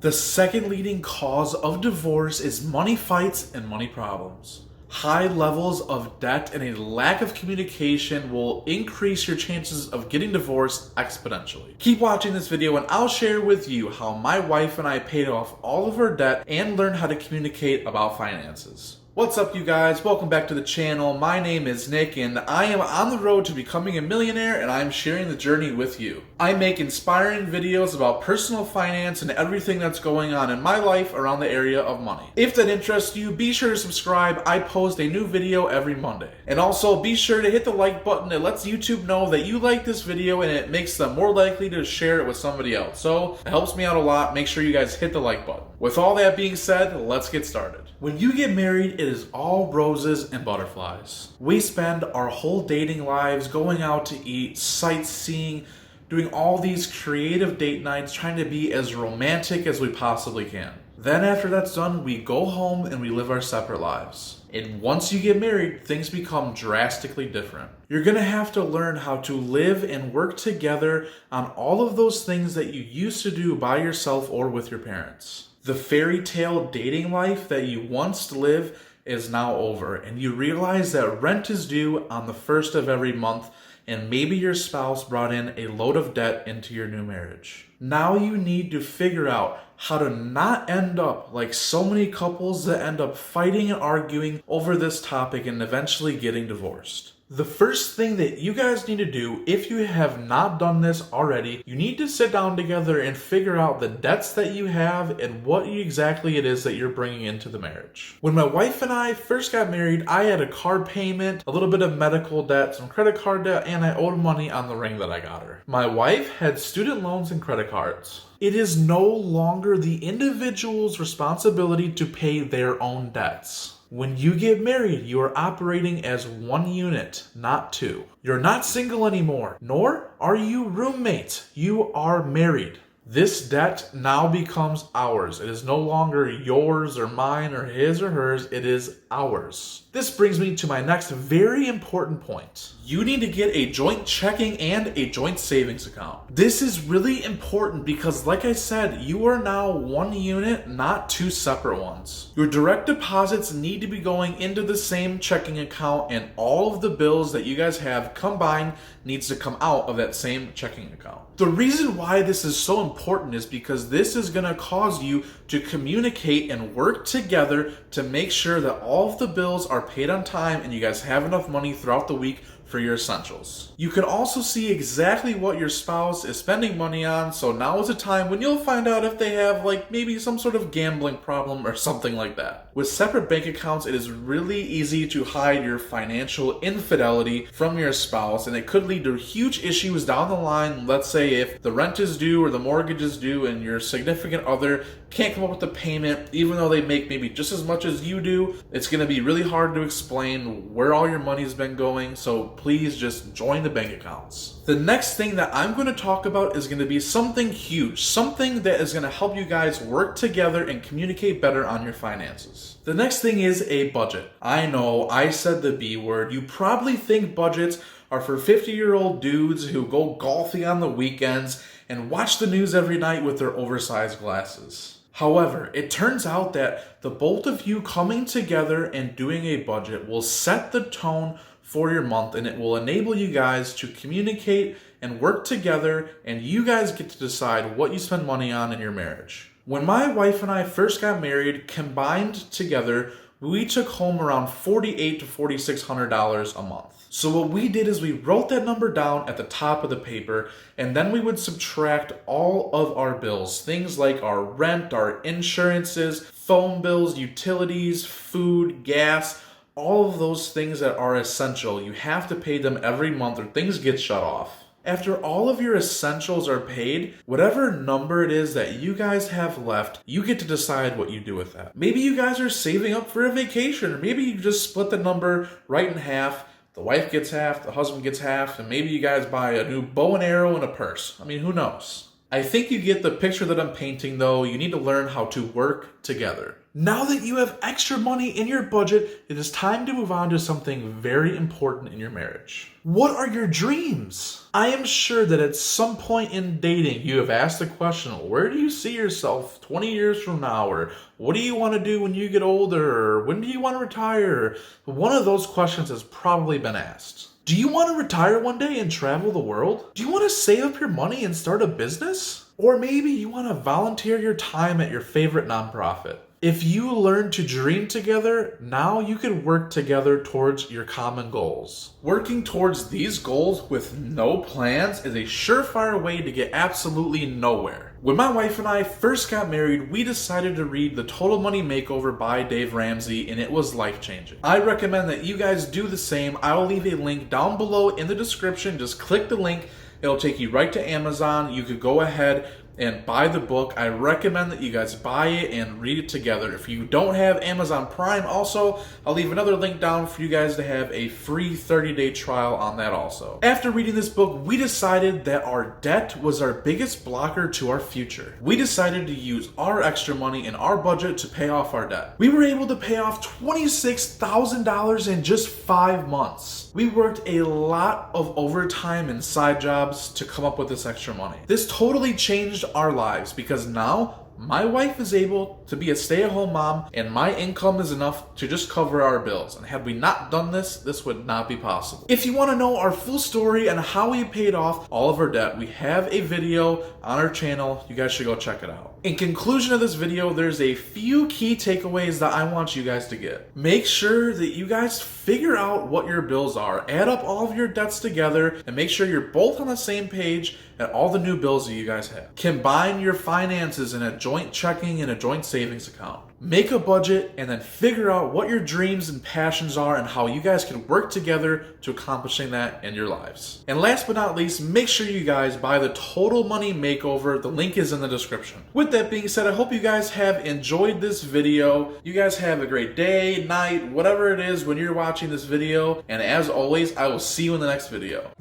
The second leading cause of divorce is money fights and money problems. High levels of debt and a lack of communication will increase your chances of getting divorced exponentially. Keep watching this video and I'll share with you how my wife and I paid off all of our debt and learned how to communicate about finances. What's up, you guys? Welcome back to the channel. My name is Nick and I am on the road to becoming a millionaire, and I'm sharing the journey with you. I make inspiring videos about personal finance and everything that's going on in my life around the area of money. If that interests you, be sure to subscribe. I post a new video every Monday. And also be sure to hit the like button. It lets YouTube know that you like this video and it makes them more likely to share it with somebody else. So it helps me out a lot. Make sure you guys hit the like button. With all that being said, let's get started. When you get married, it is all roses and butterflies. We spend our whole dating lives going out to eat, sightseeing, doing all these creative date nights, trying to be as romantic as we possibly can. Then after that's done, we go home and we live our separate lives. And once you get married, things become drastically different. You're gonna have to learn how to live and work together on all of those things that you used to do by yourself or with your parents. The fairy tale dating life that you once lived is now over, and you realize that rent is due on the first of every month, and maybe your spouse brought in a load of debt into your new marriage. Now you need to figure out how to not end up like so many couples that end up fighting and arguing over this topic and eventually getting divorced. The first thing that you guys need to do, if you have not done this already, you need to sit down together and figure out the debts that you have and what exactly it is that you're bringing into the marriage. When my wife and I first got married, I had a car payment, a little bit of medical debt, some credit card debt, and I owed money on the ring that I got her. My wife had student loans and credit cards. It is no longer the individual's responsibility to pay their own debts. When you get married, you are operating as one unit, not two. You're not single anymore, nor are you roommates. You are married. This debt now becomes ours. It is no longer yours or mine or his or hers. It is ours. This brings me to my next very important point. You need to get a joint checking and a joint savings account. This is really important because, like I said, you are now one unit, not two separate ones. Your direct deposits need to be going into the same checking account, and all of the bills that you guys have combined needs to come out of that same checking account. The reason why this is so important is because this is going to cause you to communicate and work together to make sure that all of the bills are paid on time and you guys have enough money throughout the week for your essentials. You can also see exactly what your spouse is spending money on, so now is a time when you'll find out if they have maybe some sort of gambling problem or something like that. With separate bank accounts, it is really easy to hide your financial infidelity from your spouse, and it could lead to huge issues down the line. Let's say if the rent is due or the mortgage is due and your significant other can't come up with the payment, even though they make maybe just as much as you do, it's going to be really hard to explain where all your money's been going, so please just join the bank accounts. The next thing that I'm going to talk about is going to be something huge, something that is going to help you guys work together and communicate better on your finances. The next thing is a budget. I know I said the B word. You probably think budgets are for 50-year-old dudes who go golfing on the weekends and watch the news every night with their oversized glasses. However, it turns out that the both of you coming together and doing a budget will set the tone for your month, and it will enable you guys to communicate and work together, and you guys get to decide what you spend money on in your marriage. When my wife and I first got married, combined together, we took home around $4,800 to $4,600 a month. So what we did is we wrote that number down at the top of the paper, and then we would subtract all of our bills, things like our rent, our insurances, phone bills, utilities, food, gas, all of those things that are essential. You have to pay them every month or things get shut off. After all of your essentials are paid, whatever number it is that you guys have left, you get to decide what you do with that. Maybe you guys are saving up for a vacation, or maybe you just split the number right in half. The wife gets half, the husband gets half, and maybe you guys buy a new bow and arrow and a purse. I mean, who knows? I think you get the picture that I'm painting, though. You need to learn how to work together. Now that you have extra money in your budget, it is time to move on to something very important in your marriage. What are your dreams? I am sure that at some point in dating, you have asked the question, where do you see yourself 20 years from now? Or what do you want to do when you get older? Or when do you want to retire? One of those questions has probably been asked. Do you want to retire one day and travel the world? Do you want to save up your money and start a business? Or maybe you want to volunteer your time at your favorite nonprofit. If you learn to dream together, now you can work together towards your common goals. Working towards these goals with no plans is a surefire way to get absolutely nowhere. When my wife and I first got married, we decided to read The Total Money Makeover by Dave Ramsey, and it was life-changing. I recommend that you guys do the same. I'll leave a link down below in the description. Just click the link. It'll take you right to Amazon. You could go ahead and buy the book. I recommend that you guys buy it and read it together. If you don't have Amazon Prime, also, I'll leave another link down for you guys to have a free 30-day trial on that also. After reading this book, we decided that our debt was our biggest blocker to our future. We decided to use our extra money in our budget to pay off our debt. We were able to pay off $26,000 in just 5 months. We worked a lot of overtime and side jobs to come up with this extra money. This totally changed our lives because now my wife is able to be a stay-at-home mom and my income is enough to just cover our bills. And had we not done this, this would not be possible. If you want to know our full story and how we paid off all of our debt, we have a video on our channel. You guys should go check it out. In conclusion of this video, there's a few key takeaways that I want you guys to get. Make sure that you guys figure out what your bills are. Add up all of your debts together and make sure you're both on the same page and all the new bills that you guys have. Combine your finances in a joint checking and a joint savings account. Make a budget and then figure out what your dreams and passions are and how you guys can work together to accomplishing that in your lives. And last but not least, make sure you guys buy the Total Money Makeover. The link is in the description. With that being said, I hope you guys have enjoyed this video. You guys have a great day, night, whatever it is when you're watching this video. And as always, I will see you in the next video.